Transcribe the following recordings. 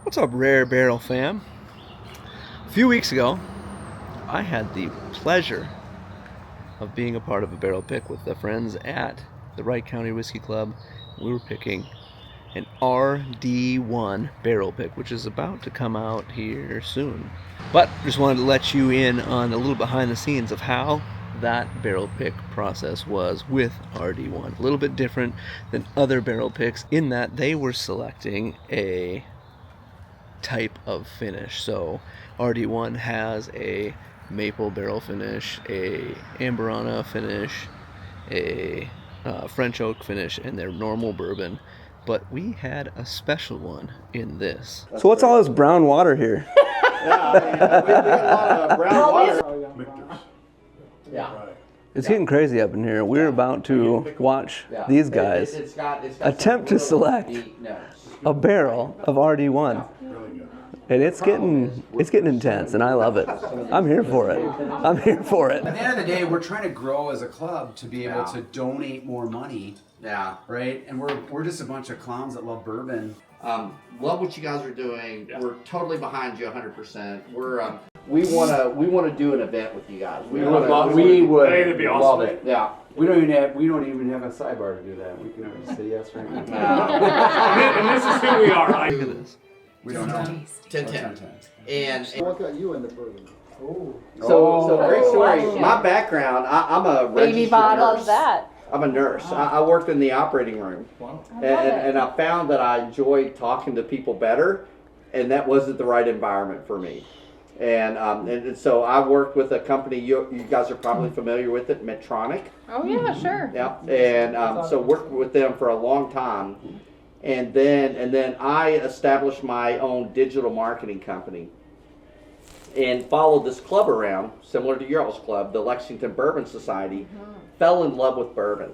What's up, Rare Barrel fam? A few weeks ago, I had the pleasure of being a part of a barrel pick with the friends at the Wright County Whiskey Club. We were picking an RD1 Barrel Pick, which is about to come out here soon. But just wanted to let you in on a little behind the scenes of how that barrel pick process was with RD1. A little bit different than other barrel picks in that they were selecting a type of finish. So RD1 has a maple barrel finish, a amberana finish, a French oak finish, and their normal bourbon. But we had a special one in this. So what's all this brown water here? Yeah, I mean, we got a lot of brown water. Yeah. It's getting crazy up in here. We're about to watch these guys It's got attempt to select a barrel of RD1. And it's getting intense, and I love it. I'm here for it. I'm here for it. At the end of the day, we're trying to grow as a club to be able to donate more money. Yeah. Right? And we're just a bunch of clowns that love bourbon. Love what you guys are doing. Yeah. We're totally behind you 100%. We want to do an event with you guys. We would love it. Yeah. We don't even have a sidebar to do that. We can already say yes right now. And this is who we are. Look at this. We don't know. 10-10. And What got you in the bourbon? so great story. My background, I'm a registered Baby Bob nurse. loves that. I'm a nurse. I worked in the operating room. Wow. And I found that I enjoyed talking to people better, and that wasn't the right environment for me. And so I worked with a company, you guys are probably familiar with it, Medtronic. Oh yeah, sure. Yeah, and so worked with them for a long time. And then I established my own digital marketing company and followed this club around, similar to y'all's club, the Lexington Bourbon Society. Fell in love with bourbon.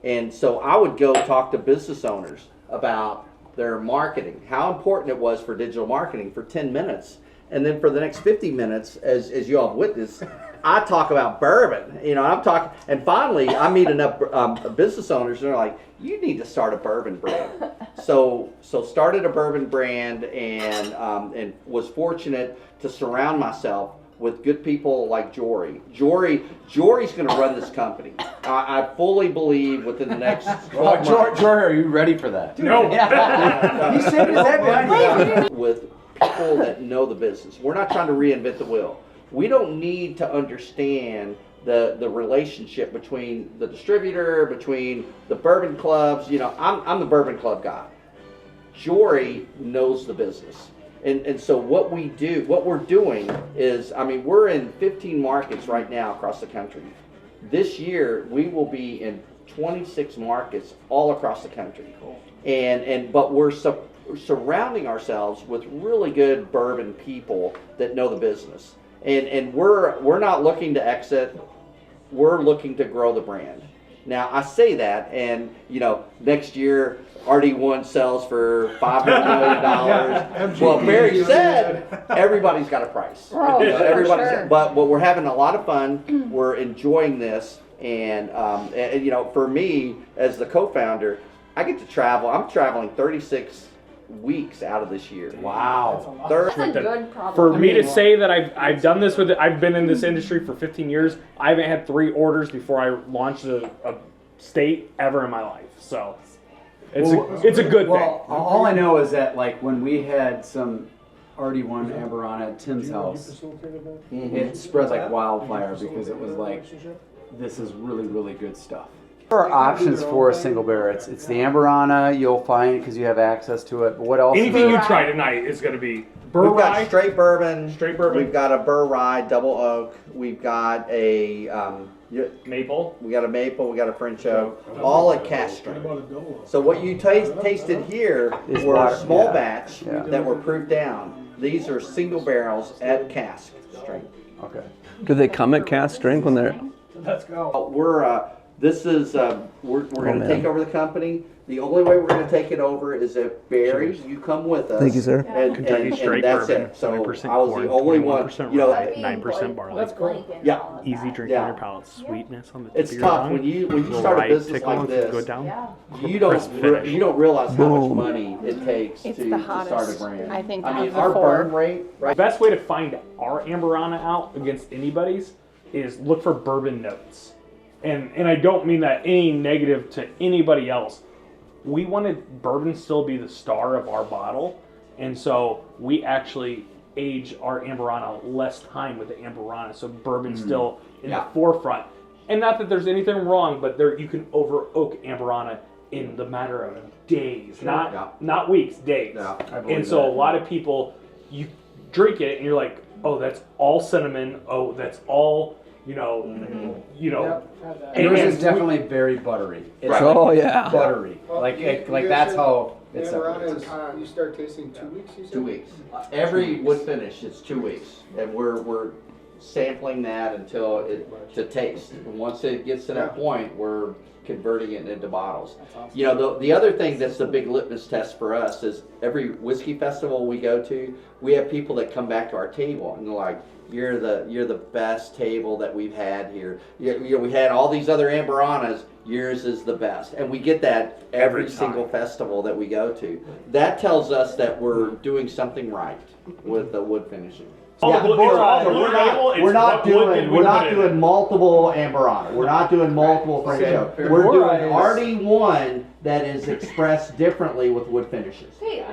And so I would go talk to business owners about their marketing, how important it was for digital marketing for 10 minutes. And then for the next 50 minutes, as you all have witnessed, I talk about bourbon. You know, I'm talking, and finally I meet enough business owners, and they're like, "You need to start a bourbon brand." So started a bourbon brand, and was fortunate to surround myself with good people like Jory. Jory's going to run this company. I fully believe within the next 12 months. Jory, are you ready for that? No. He's shaking his head behind you. With people that know the business. We're not trying to reinvent the wheel. We don't need to understand the relationship between the distributor, between the bourbon clubs. You know, I'm the bourbon club guy. Jory knows the business. And so what we're doing is, I mean, we're in 15 markets right now across the country. This year, we will be in 26 markets all across the country. But we're surrounding ourselves with really good bourbon people that know the business. And we're not looking to exit. We're looking to grow the brand. Now, I say that, and, you know, next year, RD1 sells for $500 million. Well, Barry said everybody's got a price. Oh, You know, everybody's sure. but we're having a lot of fun. We're enjoying this, and you know, for me as the co-founder, I get to travel. I'm traveling 36 weeks out of this year. Wow. That's a good problem. For me to say that I've done this with it, I've been in this industry for 15 years. I haven't had 3 orders before I launched a state ever in my life. So it's a good Well, thing. all I know is that like when we had some RD1 Amberana at Tim's house, it spread like wildfire because it was like, this is really, really good stuff. There are options for a single barrel. It's the Amberana you'll find because you have access to it. But what else? Anything you try tonight is going to be Burr We've got Rye. straight bourbon. Straight bourbon. We've got a Burr Rye double oak. We've got a Maple. we got a maple. We got a French oak. All at cask strength. So what you tasted here Is were water, a small yeah. batch Yeah. that were proof down. These are single barrels at cask strength. Okay. Do they come at cast strength when they're... Let's go. We're going to man. take over the company. The only way we're going to take it over is if Barry, you come with us. Thank you, sir. Kentucky straight that's bourbon, it. So 20% I was corn, the only one. 21% You know, rye, 9% barley. That's cool. Yeah. Easy drink Yeah. on your palate, sweetness on the tip it's of your tough tongue. when you Little start a rye business tickle like if you go this. down. Yeah. Crisp finish. You don't realize how much Boom. money it takes It's to the start a hottest, brand. I think, I mean, of the our four. burn rate. The best way to find our Amberana out against anybody's is look for bourbon notes. And I don't mean that any negative to anybody else. We wanted bourbon still be the star of our bottle, and so we actually age our Amberana less time with the Amberana, so bourbon's still in the forefront. And not that there's anything wrong, but there you can over oak Amberana in the matter of days, not weeks, days. Yeah, I and believe so that. a lot of people, you drink it and you're like, oh, that's all cinnamon. Oh, that's all you know. You know. And Yours is we- definitely very buttery. It's Right. Oh, yeah. buttery. Like that's how it separates. You start tasting 2 weeks, you said? 2 weeks. Every wood finish is 2 weeks, and we're sampling that until it to taste. And once it gets to that point, we're converting it into bottles. You know, the other thing that's the big litmus test for us is every whiskey festival we go to, we have people that come back to our table and they're like, you're the best table that we've had here. You know, we had all these other Amberanas. Yours is the best, and we get that every single festival that we go to. That tells us that we're doing something right with the wood finishing. All the wood- it's all the wood label, it's we're not what wood did we we're not put in doing it. multiple Amberana. We're not doing multiple French Okay, oak. fair. We're doing Bourbon is- RD1 that is expressed differently with wood finishes. Hey,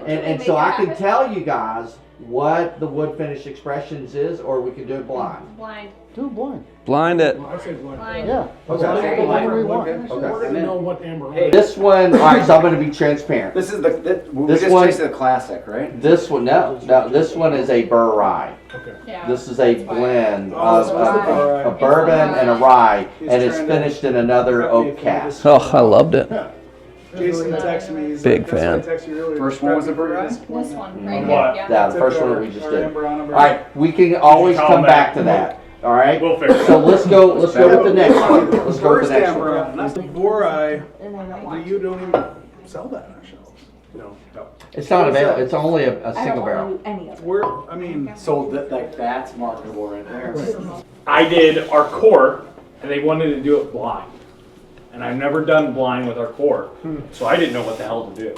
And so I can tell you guys what the wood finish expressions is, or we can do it blind. Blind. Do blind. Blind it. I say blind. Blind. Yeah. Okay. That's what we want. Okay. We're gonna know what amber. Hey. This one, all right. So I'm going to be transparent. This is we This just one- tasted the classic, right? This one, no, this one is a burr rye. Yeah. This is a blend Oh, of so it's the burr rye. a bourbon and a rye, He's and it's trying to finished in another prep me oak for cask. Oh, I loved it. Jason texted me. He's Big like, that's why I fan. texted you earlier. First one was a burr rye? This one right What? here. Yeah, Yeah. the first one we just did. Amber on All right, we can always call come back. back to that. All right. We'll figure it So out. let's go with the next one. Let's go with First the next amber one. on. The Borai, And I don't want you don't even sell that on a shelf. No. It's not available. It's only a single barrel. any of it. Where, I mean, So that's marketable right there. I did our core, and they wanted to do it blind. And I've never done blind with our core, so I didn't know what the hell to do.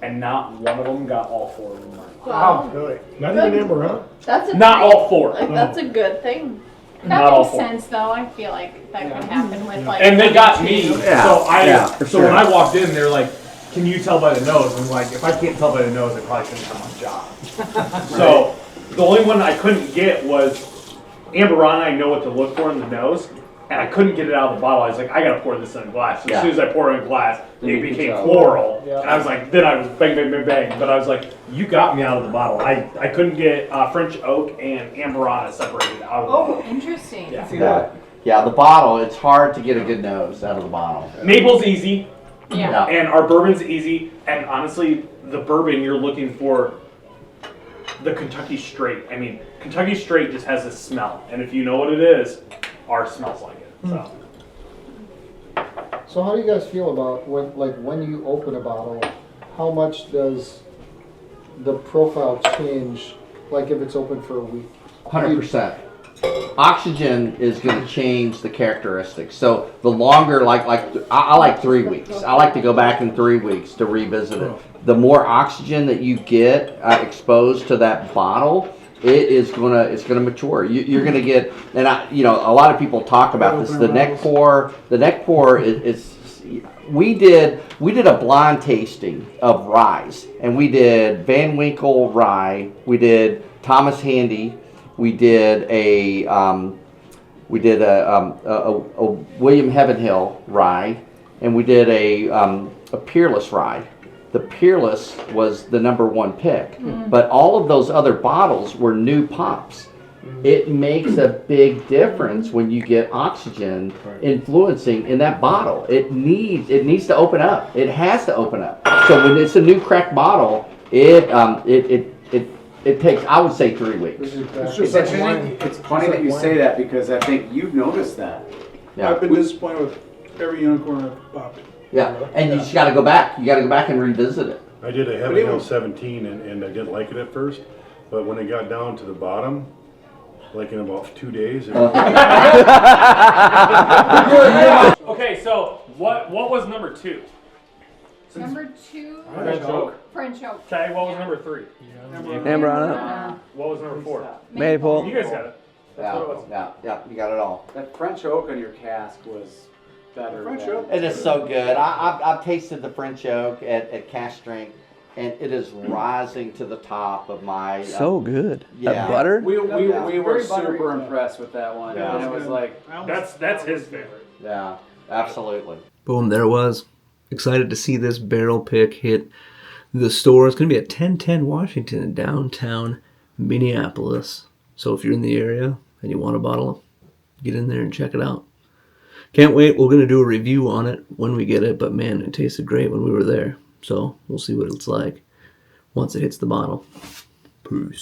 And not one of them got all four of them right. Wow. really? Not even amber, huh? That's a Not thing. all four. Like, that's a good thing. Not That all makes four. sense, though. I feel like that could happen with like. And they got me. Yeah, So for so when I walked in, they're like, "Can you tell by the nose?" I'm like, "If I can't tell by the nose, I probably shouldn't have my job." So the only one I couldn't get was Amberana. I know what to look for in the nose, and I couldn't get it out of the bottle. I was like, "I gotta pour this in a glass." So Yeah. as soon as I pour it in a glass, Then it you can became tell. floral, Yeah. and I was like, then I was bang, bang, bang, bang. But I was like, "You got me out of the bottle." I couldn't get French oak and Amberana separated out of the bottle. Oh, interesting. Yeah. Yeah, the bottle. It's hard to get a good nose out of the bottle. Maple's easy. Yeah. And our bourbon's easy, and honestly, the bourbon you're looking for, the Kentucky Straight. I mean, Kentucky Straight just has this smell, and if you know what it is, ours smells like it. So So how do you guys feel about when you open a bottle, how much does the profile change, like if it's open for a week? 100%. Oxygen is going to change the characteristics. So the longer, I like 3 weeks. I like to go back in 3 weeks to revisit it. The more oxygen that you get exposed to that bottle, it's gonna mature. You're gonna get, and a lot of people talk about this. The neck pour is. We did a blind tasting of ryes, and we did Van Winkle rye. We did Thomas Handy. We did a William Heavenhill rye, and we did a Peerless rye. The Peerless was the #1 pick, but all of those other bottles were new pops. It makes a big difference when you get oxygen influencing in that bottle. It needs to open up. It has to open up. So when it's a new cracked bottle, it takes, I would say, 3 weeks. This is It's back- just like Interesting. wine. It's funny that you say that because I think you've noticed that. Yeah. I've been disappointed with every unicorn I've popped. Yeah, and you just got to go back. You got to go back and revisit it. I did a Heaven Hill 17 and I didn't like it at first, but when it got down to the bottom, like in about 2 days, it was Okay, so what was number 2? Number 2, French oak. French oak. Okay, what was number 3? Amber on it. What was number 4? Maple. You guys got it. Yeah, you got it all. That French oak on your cask was better. French than- oak? It is so good. I've tasted the French oak at cask strength, and it is rising to the top of my. So good. Yeah. That butter? We were Very buttery. super impressed with that one. Yeah. And it was like, That's his favorite. Yeah, absolutely. Boom, there it was. Excited to see this barrel pick hit the store. It's going to be at 1010 Washington in downtown Minneapolis. So if you're in the area and you want a bottle, get in there and check it out. Can't wait. We're going to do a review on it when we get it, but man, it tasted great when we were there. So we'll see what it's like once it hits the bottle. Peace.